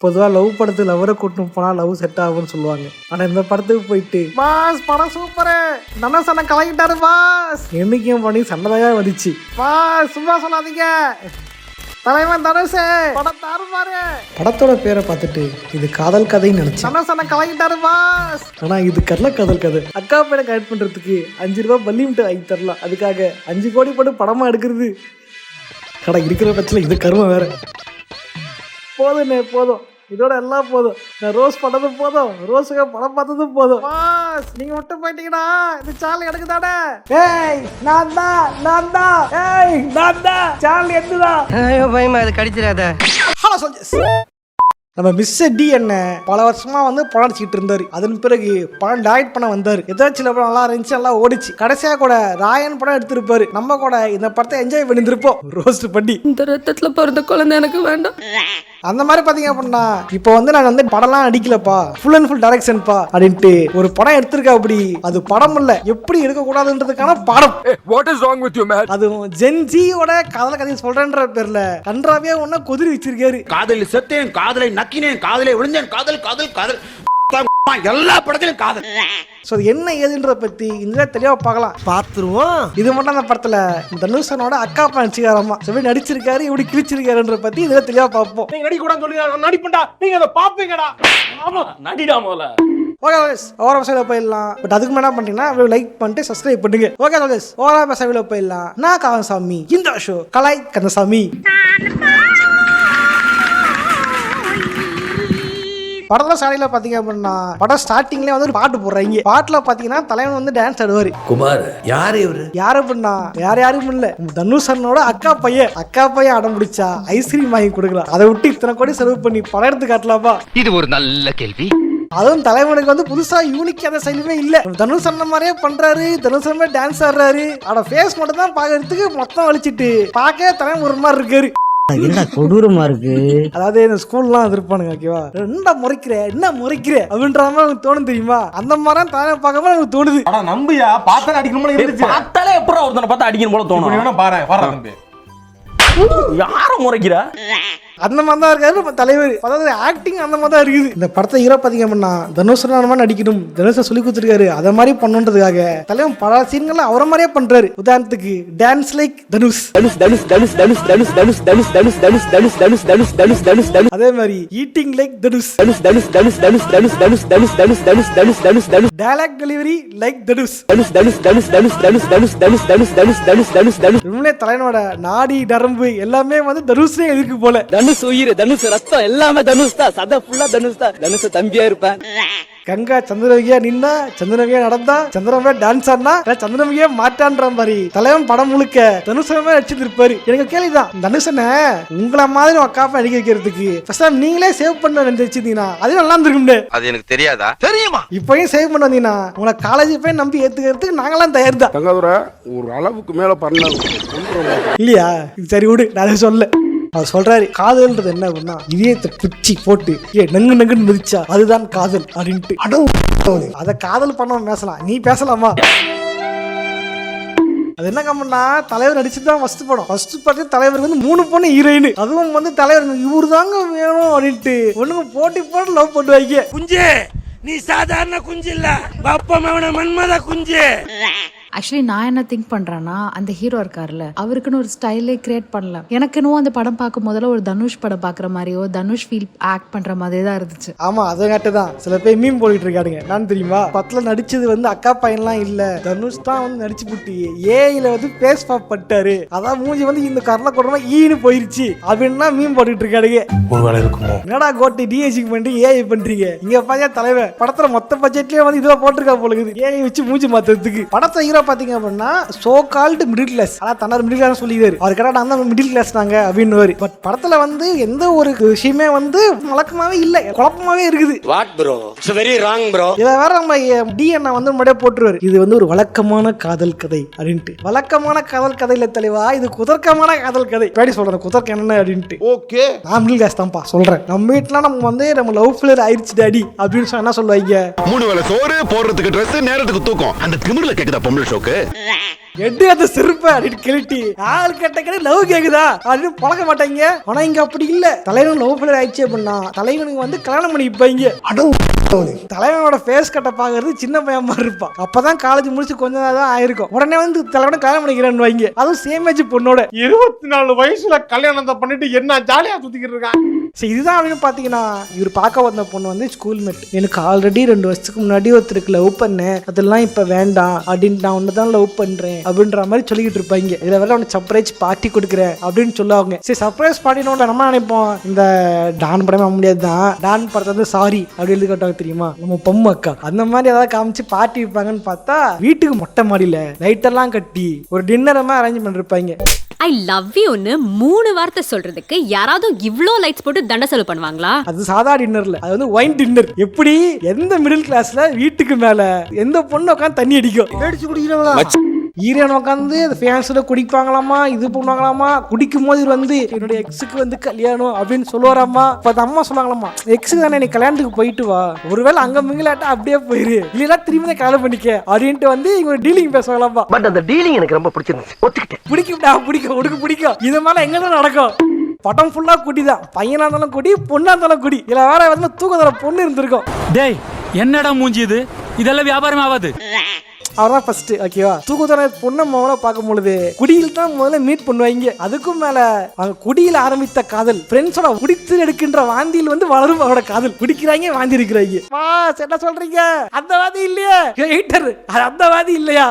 பொதுவாக லவ் படத்துக்கு லவரை கூட்டணும் போனால் லவ் செட் ஆகும்னு சொல்லுவாங்க. ஆனால் இந்த படத்துக்கு போயிட்டு பாஸ் படம் சூப்பரு தனுஷ் அண்ணன் கலங்கிட்டாரு பாஸ் என்னைக்கும் பண்ணி சண்டையாக வந்துச்சு பாஸ் சும்மா சொல்லாதீங்க தலைவன் தனுஷ் படம் தாருமாரு. படத்தோட பேரை பார்த்துட்டு இது காதல் கதைன்னு நினைச்சேன். தனுஷ் அண்ணன் கலங்கிட்டாரு பாஸ். ஆனால் இது கரல காதல் கதை. அக்கா பையனை கரெக்ட் பண்ணுறதுக்கு 5 ரூபா பள்ளி விட்டு வாங்கி தரலாம். அதுக்காக 5 கோடி போட்டு படமாக எடுக்கிறது கடை இருக்கிற பட்சத்தில் இது கருமை வேற. போதுண்ணே போதும், இதோட எல்லாம் போதும். நான் ரோஸ் பண்ணதும் போதும், ரோஸுக்கு படம் பார்த்ததும் போதும். நீங்க விட்டு போயிட்டீங்கன்னா இந்த சேனல் எனக்கு தானே. ஏய் நான் தான் ஏய் நான் தான் சேனல் என்னதான். ஐயோ பயமா, அது கடிச்சிடாத. ஹலோ சோல்ஜர்ஸ், நம்ம மிஸ்டர் டி என்ன பல வருஷமா வந்து படம் அடிச்சுட்டு இருந்தாரு. அதன் பிறகு படம் டைரக்ட் பண்ண வந்தாரு. ஏதாச்சும் சில படம் நல்லா இருந்துச்சு, நல்லா ஓடிச்சு. கடைசியா கூட ராயன் படம் எடுத்திருப்பாரு. நம்ம கூட இந்த படத்தை என்ஜாய் பண்ணிருப்போம் ரோஸ்ட் பண்ணி. இந்த ரத்தத்துல பிறந்த குழந்தை எனக்கு வேண்டாம். அந்த மாதிரி பாத்தீங்க அப்படின்னா இப்போ வந்து நான் வந்து படம்லாம் அடிக்கலப்பா, ஃபுல் அண்ட் ஃபுல் டைரக்ஷன்ப்பா அப்படின்ட்டு ஒரு படம் எடுத்திருக்கா. அப்படி அது படம் இல்ல, எப்படி எடுக்க கூடாதுன்றதுக்கான படம். What is wrong with you man? அதுவும் ஜென்ஜியோட காதல் கதையை சொல்றேன்ற பேர்ல கன்றாவே ஒண்ணு கொதிரி வச்சிருக்காரு. காதலில் செத்தேன், காதலை நக்கினேன், காதலை விழுந்தேன், காதல் காதல் காதல் எல்லா படத்திலும் காதல். சோ அது என்ன ஏதுன்றத பத்தி இந்த தெளிவா பார்க்கலாம், பாத்துருவோம். இது மட்டும் அந்த படத்துல தனுஷனோட அக்கா பையன் சொல்லி நடிச்சிருக்காரு, இப்படி கிழிச்சிருக்காருன்ற பத்தி இதுல தெளிவா பார்ப்போம். நீங்க நடிக்க கூடாதுன்னு சொல்லி நான் நடிப்பேன்டா, நீங்க அதை பாப்பீங்கடா. ஆமா நடிடா முதல்ல. ஓகே गाइस, ஓவரா பேசல போயிடலாம். பட் அதுக்கு முன்னாடி பண்ணீங்கன்னா லைக் பண்ணிட்டு சப்ஸ்கிரைப் பண்ணுங்க. ஓகே गाइस, ஓவரா பேசல போயிடலாம். நான் கந்தசாமி, இந்த ஷோ கலை கந்தசாமி. படத்துல ஸ்டார்டிங்ல பாத்தீங்க அப்படின்னா படம் ஸ்டார்டிங்ல வந்து ஒரு பாட்டு போடுறாங்க. பாட்டுல பாத்தீங்கன்னா தலைவன் வந்து டான்ஸ் ஆடுவாரு. குமார் யாரு இவரு? யாரு அப்படின்னா யாரும் இல்ல, தனுஷனோட அக்கா பையன் அடம் பிடிச்சா ஐஸ்கிரீம் வாங்கி கொடுக்கலாம். அதை விட்டு இத்தனை கோடி செலவு பண்ணி படம் எடுத்து காட்டலாமா? இது ஒரு நல்ல கேள்வி. அதுவும் தலைவனுக்கு வந்து புதுசா யூனிக்கான செயலுமே இல்ல. தனுஷ் அண்ணன் மாதிரியே பண்றாரு, தனுஷ் அண்ணன் டான்ஸ் ஆடுறாரு. ஆனா ஃபேஸ் மட்டும் தான் பாக்கிறதுக்கு மொத்தம் வலிச்சிட்டு பாக்க தலைவன் ஒரு மாதிரி இருக்காரு. என்ன கொடூரமா இருக்கு. அதாவது இந்த ஸ்கூல்லாம் இருப்பானுங்க, ஓகேவா, என்ன முறைக்கிற அப்படின்ற மாதிரி எனக்கு தோணும் தெரியுமா? அந்த மாதிரி தானே பார்க்க எனக்கு தோணுது. அட நம்பியா பார்த்தாலே அடிக்கணும் இருந்துச்சு. பார்த்தாலே எப்பறம் ஒருத்தனை பார்த்தா அடிக்கணும் போல தோணும். நீ வேணா பாரு தம்பி, யார முறைக்கிறா? அந்த மாதிரி தான் இருக்காரு நம்ம தலைவர். அதாவது ஆக்டிங் அந்த மாதிரி தான் இருக்குது. இந்த படத்தை ஹீரோ பாத்தீங்க அப்படின்னா தனுஷ் மாதிரி நடிக்கணும், தனுஷை சொல்லி கொடுத்துருக்காரு. அதை மாதிரி பண்ணுன்றதுக்காக தலைவன் பல சீன்கள் அவரை மாதிரியே பண்றாரு. உதாரணத்துக்கு டான்ஸ் லைக் தனுஷ், அதே மாதிரி eating like Dhanush, dialogue delivery like Dhanush. உண்மையிலே தலைவனோட நாடி நரம்பு எல்லாமே வந்து தனுஷே எதுக்கு போல. தனுஷ் உயிர், தனுஷ் ரத்தம் எல்லாமே தனுஷ் தான். சதை ஃபுல்லா தனுஷ் தான். தனுஷ் தம்பியா இருப்பேன். கங்கா சந்திரமுகியா நின்னா, சந்திரமுகியா நடந்தா, சந்திரமுகியா டான்ஸ் ஆனா, சந்திரமுகியா மாட்டான்ற மாதிரி தலைவன் படம் முழுக்க தனுஷமே நடிச்சிருப்பாரு. எனக்கு கேள்விதான், தனுஷனை உங்களை மாதிரி அக்காப்ப அடிக்க வைக்கிறதுக்கு நீங்களே சேவ் பண்ண நினைச்சிருந்தீங்கன்னா அது நல்லா இருந்திருக்கும். அது எனக்கு தெரியாதா? தெரியுமா? இப்பயும் சேவ் பண்ண வந்தீங்கன்னா உங்களை காலேஜ் போய் நம்பி ஏத்துக்கிறதுக்கு நாங்களாம் தயார் தான். ஒரு அளவுக்கு மேல பண்ண இல்லையா? சரி விடு, நான் சொல்ல. அவர் சொல்றாரு காதல்ன்றது என்ன அப்படின்னா இதயத்தை பிச்சி போட்டு நங்குன்னு மிதிச்சா அதுதான் காதல் அப்படின்ட்டு. அத காதல் பண்ண பேசலாம், நீ பேசலாமா? அது என்ன கம்மன்னா தலைவர் நடிச்சுதான் ஃபர்ஸ்ட் படம். ஃபர்ஸ்ட் படத்துல தலைவர் வந்து 3 பொண்ணு ஹீரோயின். அதுவும் வந்து தலைவர் இவரு தாங்க வேணும் அப்படின்ட்டு ஒண்ணுங்க போட்டு லவ் பண்ணுவாங்க. குஞ்சே நீ சாதாரண குஞ்சு இல்ல, பாப்பா மன்மத குஞ்சு. ஆக்சுவலி நான் என்ன திங்க் பண்றேன்னா, அந்த ஹீரோ இருக்காருல்ல, அவருக்குன்னு ஒரு ஸ்டைலே கிரியேட் பண்ணலாம். எனக்கு இன்னும் அந்த படம் பார்க்கும் முதல்ல ஒரு தனுஷ் படம் பாக்குற மாதிரியோ தனுஷ் ஃபீல் ஆக்ட் பண்ற மாதிரி தான் இருந்துச்சு. ஆமா, அதுங்காட்டு தான் சில பேர் மீம் போட்டுட்டு இருக்காருங்க. நான் தெரியுமா, பத்துல நடிச்சது வந்து அக்கா பையன்லாம் இல்ல, தனுஷ் தான் வந்து நடிச்சு புட்டி ஏஐல வந்து பேஸ் பாப் பண்ணிட்டாரு. அதான் மூஞ்சி வந்து இந்த கரல கொடமா ஈனு போயிருச்சு அப்படின்னா மீம் போட்டுட்டு இருக்காருங்க. ஒரு வேலை இருக்குமோ? என்னடா கோட்டை டிஹெச்க்கு பண்ணி ஏஐ பண்றீங்க? இங்க பாத்தா தலைவர் படத்துல மொத்த பட்ஜெட்லயே வந்து இதுவா போட்டிருக்கா போல இருக்குது ஏஐ வச்சு மூஞ்சி மாத்துறதுக்கு. படத்தை ஹீரோ பாத்தீங்க அப்படின்னா சோ கால்டு மிடில் கிளாஸ். ஆனா தன்னார் மிடில் கிளாஸ் சொல்லிடுவாரு. அவர் கேட்டா அந்த மிடில் கிளாஸ் தாங்க அப்படின்னு. பட் படத்துல வந்து எந்த ஒரு விஷயமே வந்து வழக்கமாவே இல்ல, குழப்பமாவே இருக்குது. What bro, it's very wrong bro. இத வேற நம்ம டிஎன்ஏ வந்து முன்னாடியே போட்டுருவாரு, இது வந்து ஒரு வழக்கமான காதல் கதை அப்படின்ட்டு. வழக்கமான காதல் கதையில தெளிவா இது குதர்க்கமான காதல் கதை. எப்படி சொல்றேன் குதர்க்கம் என்ன அப்படின்ட்டு. ஓகே, நான் மிடில் கிளாஸ் தான்ப்பா சொல்றேன். நம்ம வீட்டுல நம்ம வந்து நம்ம லவ் ஃபெயிலியர் ஆயிடுச்சு டாடி அப்படின்னு சொன்னா என்ன சொல்லுவாங்க? 3 வேளை சோறு போடுறதுக்கு ட்ரெஸ், நேரத்துக்கு தூக்கம். அந்த திமிர்ல கேக்குதா பொம்பளை ஷோக்கு? எடு அந்த செருப்பை அப்படின்னு கிளட்டி ஆள் கேட்ட லவ் கேக்குதா அப்படின்னு பழக்க மாட்டாங்க. ஆனா இங்க அப்படி இல்ல. தலைவன் லவ் ஃபெயிலியர் ஆயிடுச்சு அப்படின்னா தலைவனுக்கு வந்து கல்யாணம் பண்ணிப்பாங்க. தலைவனோட ஃபேஸ் கட்ட பாக்குறது சின்ன பையன் மாதிரி இருப்பான். அப்பதான் காலேஜ் முடிச்சு கொஞ்ச நாள் தான் ஆயிருக்கும். உடனே வந்து தலைவனை கல்யாணம் பண்ணிக்கிறேன்னு வைங்க. அதுவும் சேம் ஏஜ் பொண்ணோட 24 வயசுல கல்யாணத்தை பண்ணிட்டு என்ன ஜாலியா சுத்திக்கிட்டு இருக்கான். சரி இதுதான் அப்படின்னு பாத்தீங்கன்னா இவர் பார்க்க வந்த பொண்ணு வந்து ஸ்கூல் மேட். எனக்கு ஆல்ரெடி 2 வருஷத்துக்கு முன்னாடி ஒருத்தருக்கு லவ் பண்ணேன், அதெல்லாம் இப்ப வேண்டாம் அப்படின்னு நான் ஒன்னதான் லவ் பண்றேன் அப்படின்ற மாதிரி சொல்லிக்கிட்டு இருப்பாங்க. இதுல வேற அவனுக்கு சர்ப்ரைஸ் பார்ட்டி கொடுக்குறேன் அப்படின்னு சொல்லுவாங்க. சரி சர்ப்ரைஸ் பார்ட்டினோட நம்ம நினைப்போம் இந்த டான் படமே முடியாது தான், டான் படத்தை வந்து சாரி அப்படி எழுதி கேட்டாங்க தெரியுமா நம்ம பொம்மை அக்கா. அந்த மாதிரி ஏதாவது காமிச்சு பார்ட்டி வைப்பாங்கன்னு பார்த்தா வீட்டுக்கு மொட்டை மாடியில லைட் எல்லாம் கட்டி ஒரு டின்னர் அரேஞ்ச் பண்ணிருப்பாங்க. ஐ லவ் யூன்னு 3 வார்த்தை சொல்றதுக்கு யாராவது இவ்ளோ லைட்ஸ் போட்டு தண்ட செலவு பண்ணுவாங்களா? அது சாதா டின்னர்ல, அது வந்து ஒயின் டின்னர். எப்படி எந்த மிடில் கிளாஸ்ல வீட்டுக்கு மேல எந்த பொண்ணு உட்காந்து தண்ணி அடிக்கும் அடிச்சு குடிக்கிறவங்களா ஈரன் உட்காந்து ஃபேன்ஸ்ல குடிப்பாங்களாமா, இது பண்ணுவாங்களாமா. குடிக்கும் போது வந்து என்னுடைய எக்ஸுக்கு வந்து கல்யாணம் அப்படின்னு சொல்லுவாராமா. இப்ப அம்மா சொல்லுவாங்களாமா எக்ஸுக்கு தானே நீ கல்யாணத்துக்கு போயிட்டு வா, ஒருவேளை அங்க மிங்கலாட்டா அப்படியே போயிரு, இல்லைன்னா திரும்பி தான் கல்யாணம் பண்ணிக்க அப்படின்ட்டு வந்து இவங்க டீலிங் பேசுவாங்களாமா. பட் அந்த டீலிங் எனக்கு ரொம்ப பிடிச்சிருந்துச்சு, ஒத்துக்கிட்டேன். பிடிக்கும் உனக்கு பிடிக்கும். இது மாதிரி எங்க தான் நடக்கும். படம் ஃபுல்லா குடி தான், பையனா இருந்தாலும் குடி, பொண்ணா இருந்தாலும் குடி. இல்ல வேற வந்து தூக்கத்துல பொண்ணு இருந்திருக்கும். டேய் என்னடா மூஞ்சி இது, இதெல்லாம் வியாபாரம் ஆகாது. அவர்தான் ஃபர்ஸ்ட் ஓகேவா. தூக்குதர பொண்ணை முதல்ல பார்க்கும் பொழுது குடியில் தான் முதல்ல மீட் பண்ணுவாங்க. அதுக்கும் மேல அவங்க குடியில் ஆரம்பித்த காதல் ஃப்ரெண்ட்ஸோட குடித்து எடுக்கின்ற வாந்தியில் வந்து வளரும் அவரோட காதல். குடிக்கிறாங்க வாந்தி இருக்கிறாங்க. என்ன சொல்றீங்க அந்த வாதி இல்லையா ஹீட்டர், அந்த வாதி இல்லையா?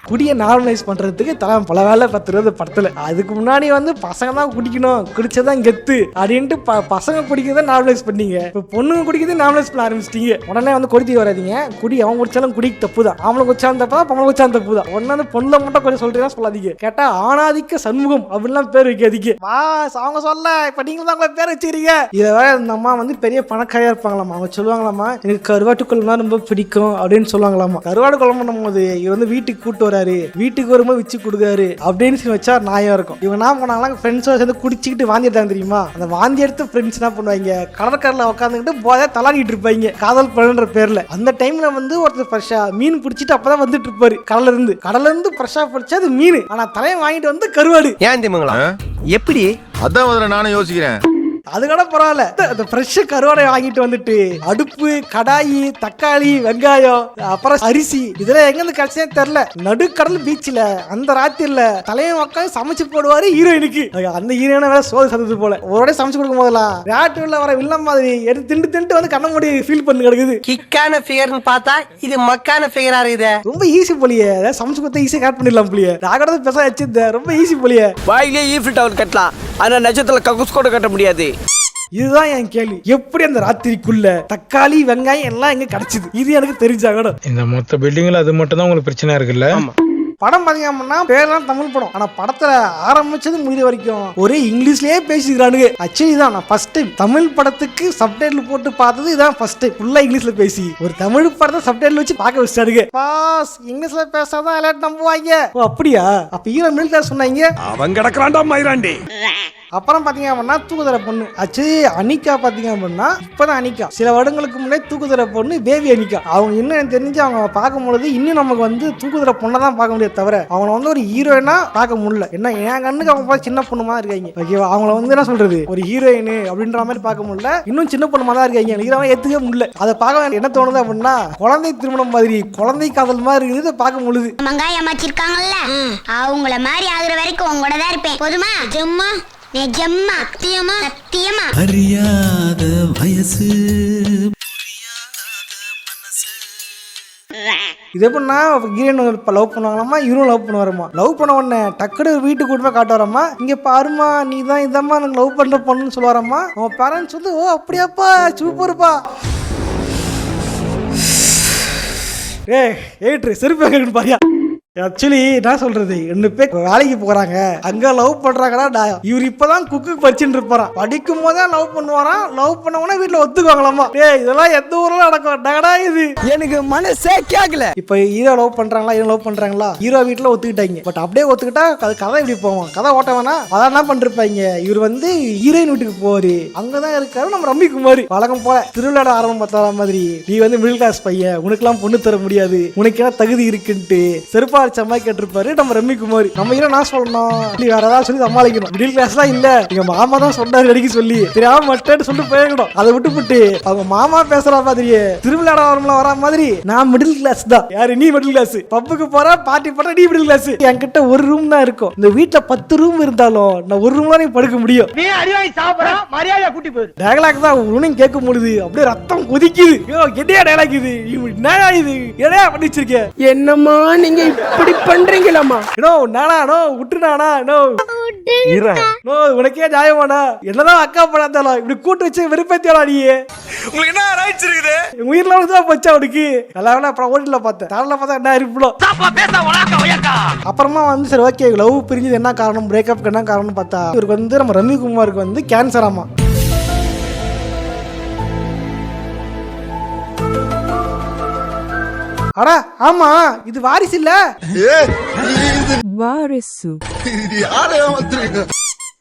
குடியை நார்மலைஸ் பண்றதுக்கு தலை பல வேலை 10 ரூபா படத்துல. அதுக்கு முன்னாடி வந்து பசங்க தான் குடிக்கணும், குடிச்சதான் கெத்து அப்படின்ட்டு பசங்க குடிக்கிறத நார்மலைஸ் பண்ணீங்க. இப்ப பொண்ணுங்க குடிக்கிறத நார்மலைஸ் பண்ண ஆரம்பிச்சிட்டீங்க. உடனே வந்து கொடித்தி வராதீங்க. குடி அவன் குடிச்சாலும் குடி தப்பு தான், அவங்களை குச்சாலும் தப்பு தான், பொம்பளை குச்சாலும் தப்பு தான். ஒன்னு அந்த பொண்ணை மட்டும் கொஞ்சம் சொல்றீங்கன்னா சொல்லாதீங்க. கேட்டா ஆணாதிக்க சண்முகம் அப்படின்லாம் பேர் வைக்காதீங்க. அவங்க சொல்ல இப்ப நீங்க தான் உங்களை பேர் வச்சுக்கிறீங்க. இதை வேற இந்த அம்மா வந்து பெரிய பணக்காரியா இருப்பாங்களாமா. அவங்க சொல்லுவாங்களாமா எனக்கு கருவாட்டு குழம்புனா ரொம்ப பிடிக்கும் அப்படின்னு சொல்லுவாங்களாமா. கருவாடு குழம்பு பண்ணும் போது இவர் வந்து வீட்டுக்கு கூட்டு வராரு, வீட்டுக்கு வரும்போது வச்சு கொடுக்காரு அப்படின்னு சொல்லி வச்சா நியாயம் இருக்கும். இவங்க என்ன பண்ணாங்களா ஃப்ரெண்ட்ஸோட சேர்ந்து குடிச்சிக்கிட்டு வாந்தி எடுத்தாங்க தெரியுமா. அந்த வாந்தி எடுத்து ஃப்ரெண்ட்ஸ் என்ன பண்ணுவாங்க கடற்கரையில் உட்காந்துக்கிட்டு போதை தலாடிட்டு இருப்பாங்க காதல் பழன்ற பேர்ல. அந்த டைம்ல வந்து ஒருத்தர் ஃப்ரெஷ்ஷா மீன் பிடிச்சிட்டு அப்பதான் வந்துட்டு இருப்பாரு கடல்ல இருந்து ஃப்ரெஷ்ஷா பிடிச்சா அது மீன், ஆனா தலையை வாங்கிட்டு வந்து கருவாடு. ஏன் திமுங்களா எப்படி? அதான் நானும் யோசிக்கிறேன். அது கூட பரவாயில்ல. அந்த ஃப்ரெஷ் கருவாடை வாங்கிட்டு வந்துட்டு அடுப்பு, கடாயி, தக்காளி, வெங்காயம், அப்புறம் அரிசி இதெல்லாம் எங்க இருந்து கிடைச்சே தெரியல. நடுக்கடல் பீச்ல அந்த ராத்திரில தலையை உட்காந்து சமைச்சு போடுவாரு ஹீரோயினுக்கு. அந்த ஹீரோயினை வேற சோறு சந்தது போல ஒரு சமைச்சு கொடுக்கும் போதெல்லாம் ராட்டுல வர வில்லம் மாதிரி எடுத்து திண்டு வந்து கண்ண மூடி ஃபீல் பண்ணி கிடக்குது. கிக்கான ஃபிகர்னு பார்த்தா இது மக்கான ஃபிகரா இருக்குது. ரொம்ப ஈஸி போலியே, சமைச்சு கொடுத்தா ஈஸியா கட் பண்ணிடலாம் போலியே. ராகடத்தை பேச வச்சிருந்தேன், ரொம்ப ஈஸி போலியே. வாயிலே ஈஃபில் டவர் கட்டலாம், ஆனா நட்சத்திரத்துல கக்கூஸ் கூட கட்ட முடியாது. இதுதான் என் கேள்வி. எப்படி அந்த ராத்திரிக்குள்ள தக்காளி வெங்காயம் எல்லாம் எங்க கிடைச்சது? இது எனக்கு தெரிஞ்சாக. இந்த மொத்த பில்டிங்ல அது மட்டும் தான் உங்களுக்கு பிரச்சனை இருக்குல்ல. படம் பாத்தீங்கன்னா பேரெல்லாம் தமிழ் படம், ஆனா படத்துல ஆரம்பிச்சது முடிஞ்ச வரைக்கும் ஒரே இங்கிலீஷ்லயே பேசிக்கிறானுங்க. ஆக்சுவலி தான் நான் ஃபர்ஸ்ட் டைம் தமிழ் படத்துக்கு சப்டைட்டில் போட்டு பார்த்தது இதான் ஃபர்ஸ்ட் டைம். ஃபுல்லா இங்கிலீஷ்ல பேசி ஒரு தமிழ் படத்தை சப்டைட்டில் வச்சு பார்க்க வச்சாருங்க. பாஸ் இங்கிலீஷ்ல பேசாதான் எல்லாரும் நம்புவாங்க. ஓ அப்படியா? அப்ப ஹீரோ மிடில் கிளாஸ் சொன்னாங்க, அவன் கிடக்குறான்டா மயிராண்டி. அப்புறம் பாத்தீங்க அப்படின்னா தூக்குதர பொண்ணு ஆச்சு அனிகா. பாத்தீங்க அப்படின்னா இப்பதான் அனிகா, சில வருடங்களுக்கு முன்னே தூக்குதர பொண்ணு பேபி அனிகா. அவங்க இன்னும் எனக்கு தெரிஞ்சு அவங்க பார்க்கும் பொழுது இன்னும் நமக்கு வந்து தூக்குதர பொண்ணை தான் பார்க்க முடியாது தவிர அவங்கள வந்து ஒரு ஹீரோயினா பார்க்க முடியல. என்ன என் கண்ணுக்கு அவங்க பார்த்து சின்ன பொண்ணு மாதிரி இருக்காங்க. ஓகேவா? அவங்கள வந்து என்ன சொல்றது ஒரு ஹீரோயின் அப்படின்ற மாதிரி பார்க்க முடியல, இன்னும் சின்ன பொண்ணு மாதிரி தான் இருக்காங்க. ஹீரோவை ஏத்துக்க முடியல. அதை பார்க்க என்ன தோணுது அப்படின்னா குழந்தை திருமணம் மாதிரி குழந்தை காதல் மாதிரி இருக்குது பார்க்க முடியுது. மங்காயமாச்சிருக்காங்கல்ல அவங்கள மாதிரி ஆகுற வரைக்கும் உங்களோட தான் இருப்பேன். போதுமா? ஜம்மா நிஜம்மா சத்தியமா சத்தியமா அறியாத வயசு இது எப்படின்னா ஹீரோயின் லவ் பண்ணுவாங்களாமா, இவரும் லவ் பண்ணுவாருமா. லவ் பண்ண உடனே டக்குனு வீட்டுக்கு கூட்டு போய் காட்டுவாரம்மா, இங்க பாருமா நீ தான் இதம்மா எனக்கு லவ் பண்ற பொண்ணுன்னு சொல்லுவாரம்மா. அவன் பேரண்ட்ஸ் வந்து ஓ அப்படியாப்பா சூப்பர்ப்பா. ஏற்று செருப்பு பாரியா. ஆக்சுவலி நான் சொல்றது 2 பேர் வேலைக்கு போறாங்க, அங்க லவ் பண்றாங்கடா. இவர் இப்பதான் குக்கு படிச்சுட்டு இருப்பாராம். படிக்கும் போதே லவ் பண்ணுவாராம். லவ் பண்ணவொடனே வீட்டுல ஒத்துக்குவாங்களாமா. இதெல்லாம் எந்த ஊர்ல நடக்கும் டகடா இது எனக்கு மனசே கேட்கல. இப்ப ஹீரோ லவ் பண்றாங்களா ஹீரோ லவ் பண்றாங்களா, ஹீரோ வீட்டுல ஒத்துக்கிட்டாங்க. பட் அப்படியே ஒத்துக்கிட்டா அது கதை இப்படி போவோம், கதை ஓட்ட வேணா. அதான் என்ன பண்ணிருப்பாங்க, இவர் வந்து ஹீரோயின் வீட்டுக்கு போவாரு, அங்கதான் இருக்காரு நம்ம ரம்மிக்குமார். வழக்கம் போல திருவிழா ஆரம்பம் பார்த்தா மாதிரி நீ வந்து மிடில் கிளாஸ் பையன், உனக்கு எல்லாம் பொண்ணு தர முடியாது, உனக்கு என்ன தகுதி இருக்குன்ட்டு செருப்பா சம்பாதிச்ச மாதிரி கேட்டிருப்பாரு நம்ம ரம்மிக்குமார். நம்ம ஹீரோ நான் சொல்லணும் வேற ஏதாவது சொல்லி சமாளிக்கணும். மிடில் கிளாஸ்லாம் இல்ல, எங்க மாமா தான் சொன்னாரு அடிக்க சொல்லி தெரியாம மட்டேன்னு சொல்லிட்டு போயிடணும். அதை விட்டு அவங்க மாமா பேசுற மாதிரியே திருவிழா வர மாதிரி நான் மிடில் கிளாஸ் தான். யாரு நீ மிடில் கிளாஸ்? பப்புக்கு போற பார்ட்டி பண்ற நீ மிடில் கிளாஸ். என்கிட்ட ஒரு ரூம் தான் இருக்கும். இந்த வீட்டுல 10 ரூம் இருந்தாலும் நான் ஒரு ரூம்ல நீ படுக்க முடியும். நீ அடிவாங்கி சாப்பிடற மரியாதையா கூட்டி போயிரு. டயலாக் தான் உனக்கு கேட்க முடியுது. அப்படியே ரத்தம் கொதிக்குது. ஐயோ என்னையா டயலாக் இது? என்னடா இது? என்னடா பண்ணி வச்சிருக்க? என்னம்மா நீங்க இப்படி பண்றீங்களாமா? நோ நானா நோ விட்டுனானா நோ நோ உனக்கே நியாயமாடா? என்னதான் அக்கா படாதாலும் இப்படி கூட்டு வச்சு வெறுப்பேத்தியாடா நீ? உங்களுக்கு என்ன ரைட்ஸ் இருக்குது? உயிர்ல வந்து போச்சா உனக்கு? எல்லாம் அப்புறம் ஓட்டில பார்த்தேன். தரல பார்த்தா என்ன இருப்போம். அப்புறமா வந்து சரி ஓகே லவ் பிரிஞ்சது என்ன காரணம், பிரேக்கப் என்ன காரணம்னு பார்த்தா இவருக்கு வந்து நம்ம ரம்மிகுமாருக்கு வந்து கேன்சர் ஆமா. அடா ஆமா இது வாரிசு இல்ல. வாரிசு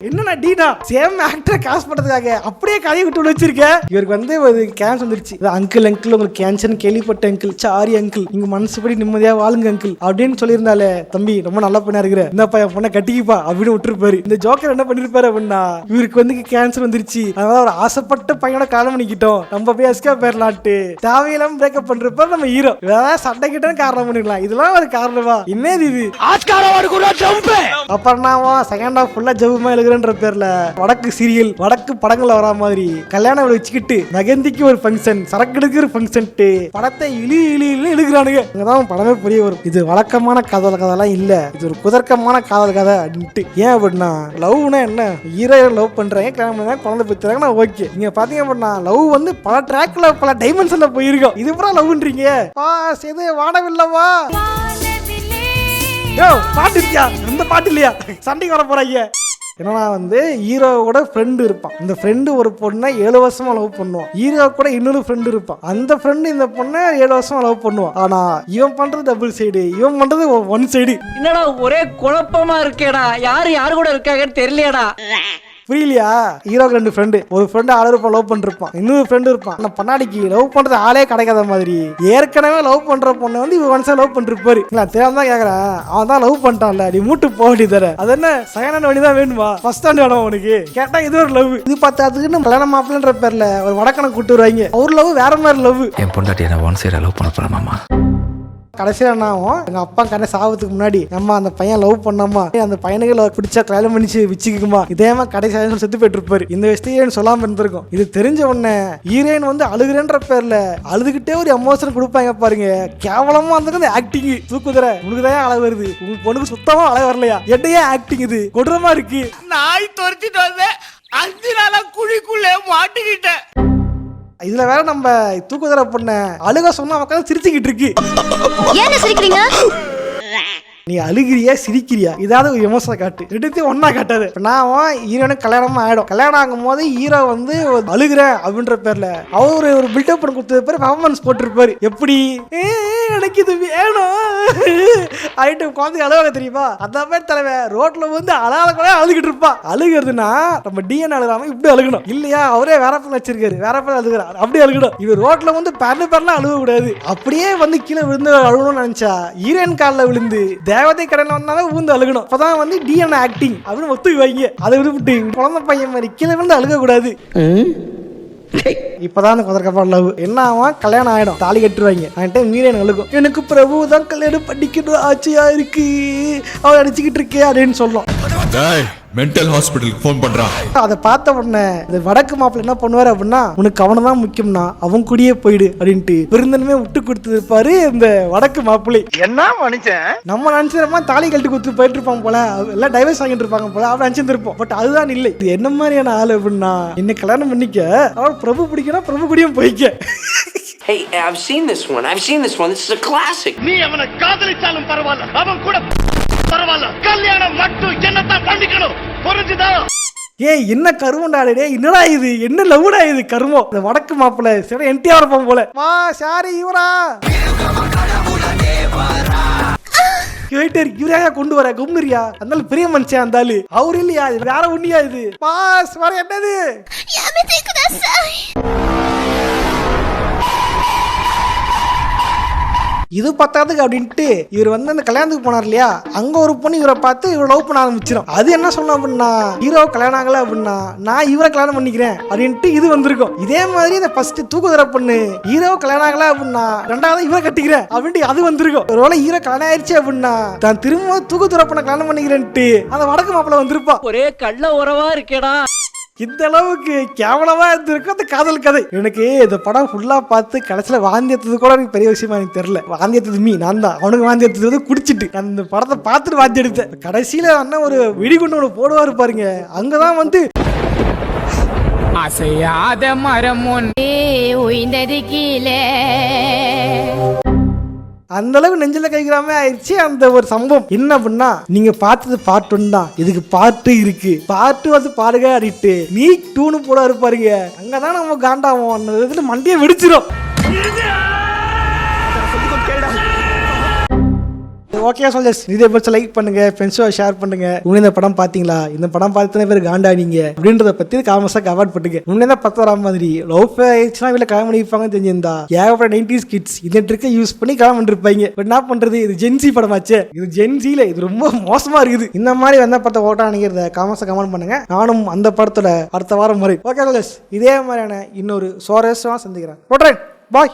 என்னன்னா டீனா சேம் ஆக்டரை காசு பண்றதுக்காக அப்படியே கதையை விட்டு வச்சிருக்க. இவருக்கு வந்து ஒரு கேன்சர் வந்துருச்சு. அங்கிள் உங்களுக்கு கேன்சர் கேள்விப்பட்ட அங்கிள், சாரி அங்கிள், நீங்க மனசுபடி நிம்மதியா வாழுங்க அங்கிள் அப்படின்னு சொல்லியிருந்தாலே தம்பி ரொம்ப நல்ல பையனா இருக்கிற இந்த பையன் பொண்ணை கட்டிக்கிப்பா அப்படின்னு விட்டுருப்பாரு. இந்த ஜோக்கர் என்ன பண்ணிருப்பாரு அப்படின்னா இவருக்கு வந்து கேன்சர் வந்துருச்சு, அதனால ஒரு ஆசைப்பட்ட பையனோட காலம் பண்ணிக்கிட்டோம், நம்ம போய் எஸ்கேப் போயிடலான்ட்டு தேவையில்லாம பிரேக்கப் பண்றப்ப நம்ம ஹீரோ ஏதாவது சண்டை கிட்ட காரணம் பண்ணிக்கலாம். இதெல்லாம் ஒரு காரணமா என்னது இது? அப்புறம் நான் செகண்ட் ஹாஃப் ஃபுல்லா ஜவுமா எழுதுறேன்ற பேர்ல வடக்கு சீரியல் வடக்கு படங்கள்ல வரா மாதிரி கல்யாணம் வச்சுக்கிட்டு மெகந்திக்கு ஒரு ஃபங்க்ஷன், சரக்கு ஒரு ஃபங்க்ஷன் படத்தை இழி இழுக்கிறானுங்க. இங்கதான் படமே புரிய வரும். இது வழக்கமான காதல் கதைலாம் இல்ல, இது ஒரு குதர்க்கமான காதல் கதை அப்படின்ட்டு. ஏன் அப்படின்னா லவ்னா என்ன, ஹீரோ லவ் பண்றாங்க, கல்யாணம் பண்றாங்க, குழந்தை பெற்றுறாங்கன்னா ஓகே. நீங்க பாத்தீங்க அப்படின்னா லவ் வந்து பல ட்ராக்ல பல டைமென்ஷன்ல போயிருக்கோம். இது பூரா லவ்ன்றீங்க. இது வானவில்லவா பாட்டு இருக்கியா? அந்த பாட்டு இல்லையா? சண்டைக்கு வர போறாங்க. ஏன்னா வந்து ஹீரோவோட ஃப்ரெண்டு இருப்பான். இந்த ஃப்ரெண்டு ஒரு பொண்ணை 7 வருஷமா லவ் பண்ணுவான். ஹீரோ கூட இன்னொரு ஃப்ரெண்டு இருப்பான். அந்த ஃப்ரெண்டு இந்த பொண்ணை 7 வருஷமா லவ் பண்ணுவான். ஆனா இவன் பண்றது டபுள் சைடு, இவன் பண்றது ஒன் சைடு. என்னடா ஒரே குழப்பமா இருக்கேடா, யாரு கூட இருக்காங்கன்னு தெரியலையாடா? புரியலையா? ஹீரோக்கு 2 ஃப்ரெண்டு, ஒரு ஃப்ரெண்டு ஆளு லவ் பண்ணிருப்பான், இன்னொரு ஃப்ரெண்டு இருப்பான். ஆனா பண்ணாடிக்கு லவ் பண்றது ஆளே கிடைக்காத மாதிரி ஏற்கனவே லவ் பண்ற பொண்ணை வந்து இவன் ஒன்ஸா லவ் பண்ணிருப்பாரு. நான் தெரியாம தான் கேக்குறேன், அவன் தான் லவ் பண்ணிட்டான்ல, நீ மூட்டு போக வேண்டியது. அது என்ன செகண்ட் வழி தான் வேணுமா, ஃபர்ஸ்ட் ஸ்டாண்ட் வேணும் உனக்கு? கேட்டா இது ஒரு லவ். இது பார்த்தாதுக்கு கல்யாண மாப்பிள்ளன்ற பேர்ல ஒரு வடக்கணை கூட்டு வருவாங்க. ஒரு லவ் வேற மாதிரி லவ். என் பொண்டாட்டி என்ன ஒன் சைடா லவ் பண்ண போறேன் மாமா. கடைசியா என்ன ஆகும், எங்க அப்பா கண்ணை சாவதுக்கு முன்னாடி அம்மா அந்த பையன் லவ் பண்ணாமா, அந்த பையனுக்கு பிடிச்சா கல்யாணம் பண்ணிச்சு வச்சுக்குமா, இதேமா கடைசியா செத்து போயிட்டு இருப்பாரு. இந்த விஷயத்தையும் சொல்லாம இருந்திருக்கும். இது தெரிஞ்ச உடனே ஹீரோயின் வந்து அழுகுறேன்ற பேர்ல அழுதுகிட்டே ஒரு எமோஷன் கொடுப்பாங்க பாருங்க. கேவலமா அந்த ஆக்டிங் தூக்குதுற. உனக்குதான் அழ வருது, உங்க பொண்ணுக்கு சுத்தமா அழ வரலையா? என்னையே ஆக்டிங் இது கொடூரமா இருக்கு. நாய் துரத்திட்டு வந்தேன், 5 நாளா குழிக்குள்ளே மாட்டிக்கிட்டேன். இதுல வேற நம்ம தூக்குதர பொண்ண அழுக சொன்னா உட்காந்து சிரிச்சுக்கிட்டு இருக்கு. ஏன் சிரிக்கிறீங்க? நீ அழுகிறியா சிரிக்கிறியா, இதாவது ஒரு எமோஷனை காட்டு, ரெண்டுத்தையும் ஒன்னா காட்டாது. நான் ஹீரோனுக்கு கல்யாணமா ஆயிடும். கல்யாணம் ஆகும் போது ஹீரோ வந்து அழுகுறேன் அப்படின்ற பேர்ல அவரு ஒரு பில்டப் பண்ணி கொடுத்தது பேர் பர்ஃபார்மன்ஸ் போட்டிருப்பாரு. எப்படி எனக்கு இது வேணும் ஆயிட்டு குழந்தைங்க அழுவாங்க தெரியுமா? அந்த மாதிரி தலைவன் ரோட்ல வந்து அழகால கூட அழுகிட்டு இருப்பான். அழுகிறதுனா நம்ம டிஎன் அழுகாம இப்படி அழுகணும் இல்லையா? அவரே வேற பேர் வச்சிருக்காரு, வேற பேர் அழுகிறார், அப்படி அழுகணும். இது ரோட்ல வந்து பேர்லாம் அழுக கூடாது. அப்படியே வந்து கீழே விழுந்து அழுகணும்னு நினைச்சா ஹீரோயின் காலில் விழுந்து தேவதை கடையில் வந்தாலும் ஊந்து அழுகணும். அப்பதான் வந்து டிஎன் ஆக்டிங் அப்படின்னு ஒத்துக்கு வைங்க. அதை விட்டு குழந்தை பையன் மாதிரி கீழே வந்து அழுக கூடாது. இப்பதான் குதர்க்கப்பா லவ் என்ன ஆகும், கல்யாணம் ஆயிடும், தாலி கட்டுருவாங்க. என்கிட்ட மீறன் அழுகும், எனக்கு பிரபு தான் கல்யாணம் பண்ணிக்கணும் ஆச்சையா இருக்கு, அவன் அடிச்சுக்கிட்டு இருக்கே அப்படின்னு சொல்லும். மென்டல் ஹாஸ்பிட்டலுக்கு ஃபோன் பண்றான். அதை பார்த்த உடனே இந்த வடக்கு மாப்பிள்ள என்ன பண்ணுவாரு அப்படின்னா, உனக்கு அவனை தான் முக்கியம்னா அவன் கூடயே போயிடு அப்படின்ட்டு விருந்தனமே விட்டு கொடுத்துருப்பாரு இந்த வடக்கு மாப்பிள்ளை. என்ன மனுஷன், நம்ம நினைச்சிருப்பா தாலி கழட்டி கொடுத்து போயிட்டு இருப்பாங்க போல, எல்லாம் டைவர்ஸ் வாங்கிட்டு இருப்பாங்க போல, அவன் நினைச்சிருப்போம். பட் அதுதான் இல்லை. இது என்ன மாதிரியான ஆளு அப்படின்னா, என்ன கல்யாணம் பண்ணிக்க அவன் பிரபு பிடிக்கணும், பிரபு கூடயும் போய்க்க. Hey, I've seen this one. This is a classic. நீ அவனை காதலிச்சாலும் பரவாயில்ல, அவன் கூட பரவாயில்ல, கல்யாணம் மட்டும் என்னத்தான் பண்ணிக்கணும், புரிஞ்சுதா? ஏய் என்ன கருமண்டாடே, என்னடா இது, என்ன லவ்டா இது கருமம். இந்த வடக்கு மாப்பிள்ள சரி என்டிஆர் இருப்பான் போல. வா சாரி இவரா இவரையா கொண்டு வர கும்மிரியா, அந்த பெரிய மனுஷன் அந்த ஆளு அவரு இல்லையா, வேற ஒண்ணியா இது. பாஸ் வர என்னது இது பத்தாதுக்கு அப்படின்ட்டு இவர் வந்து அந்த கல்யாணத்துக்கு போனார் இல்லையா, அங்க ஒரு பொண்ணு இவரை பார்த்து இவரை லவ் பண்ண ஆரம்பிச்சிடும். அது என்ன சொன்னோம் அப்படின்னா, ஹீரோ கல்யாணம் ஆகல அப்படின்னா நான் இவரை கல்யாணம் பண்ணிக்கிறேன் அப்படின்ட்டு இது வந்திருக்கும். இதே மாதிரி இந்த ஃபர்ஸ்ட் தூக்குதர பொண்ணு ஹீரோ கல்யாணம் ஆகல அப்படின்னா ரெண்டாவது இவரை கட்டிக்கிறேன் அப்படின்ட்டு அது வந்திருக்கும். ஒருவேளை ஹீரோ கல்யாணம் ஆயிடுச்சு அப்படின்னா தான் திரும்ப தூக்குதர பொண்ணை கல்யாணம் பண்ணிக்கிறேன்ட்டு அந்த வடக்கு மாப்பிள்ள வந்திருப்பா. ஒரே கள்ள உறவா இருக்கேடா. இந்த அளவுக்கு கேவலமா இருந்திருக்கும் அந்த காதல் கதை. எனக்கு இந்த படம் ஃபுல்லா பார்த்து கடைசியில வாந்தி எடுத்தது கூட எனக்கு பெரிய விஷயமா எனக்கு தெரியல. வாந்தி எடுத்தது நான் தான், அவனுக்கு வாந்தி எடுத்தது வந்து குடிச்சிட்டு நான் இந்த படத்தை பார்த்துட்டு வாந்தி எடுத்தேன். கடைசியில அண்ணன் ஒரு வெடிகுண்டு ஒன்று போடுவாரு பாருங்க, அங்கதான் வந்து அசையாத மரம் உயிர்ந்தது கீழே அந்த அளவுக்கு நெஞ்சில கைக்கிறாம ஆயிடுச்சு அந்த ஒரு சம்பவம். என்ன அப்படின்னா, நீங்க பார்த்தது பார்ட் 1 தான், இதுக்கு பார்ட் 2 இருக்கு. பார்ட் 2 வந்து பாருங்க அப்படின்ட்டு நீ 2 போட இருப்பாருங்க, அங்கதான் நம்ம காண்டாவோம். அந்த இதுல மண்டியை வெடிச்சிடும். ஓகே சொல்லுஸ், இதே பற்றி லைக் பண்ணுங்க, ஃப்ரெண்ட்ஸோட ஷேர் பண்ணுங்க. உங்க இந்த படம் பாத்தீங்களா, இந்த படம் பார்த்து பேர் காண்டானீங்க அப்படின்றத பத்தி காமெண்ட்ஸா கமெண்ட் பண்ணுங்க. உங்க பத்து வரா மாதிரி லவ் ஆயிடுச்சுன்னா வீட்டில் கமெண்ட் பண்ணிருப்பாங்க தெரிஞ்சிருந்தா ஏகப்பட்ட 90s கிட்ஸ் இந்த ட்ரிக்கை யூஸ் பண்ணி கமெண்ட் பண்ணிருப்பாங்க. பட் என்ன பண்றது, இது ஜென்சி படமாச்சே, இது ஜென்சில இது ரொம்ப மோசமா இருக்குது. இந்த மாதிரி வந்த படத்தை ஓட்டா நினைக்கிறத காமெண்ட்ஸா கமெண்ட் பண்ணுங்க. நானும் அந்த படத்தோட அடுத்த வாரம் முறை ஓகே சொல்லுஸ் இதே மாதிரியான இன்னொரு சுவாரஸ்யமா சந்திக்கிறேன். போடுறேன், பாய்.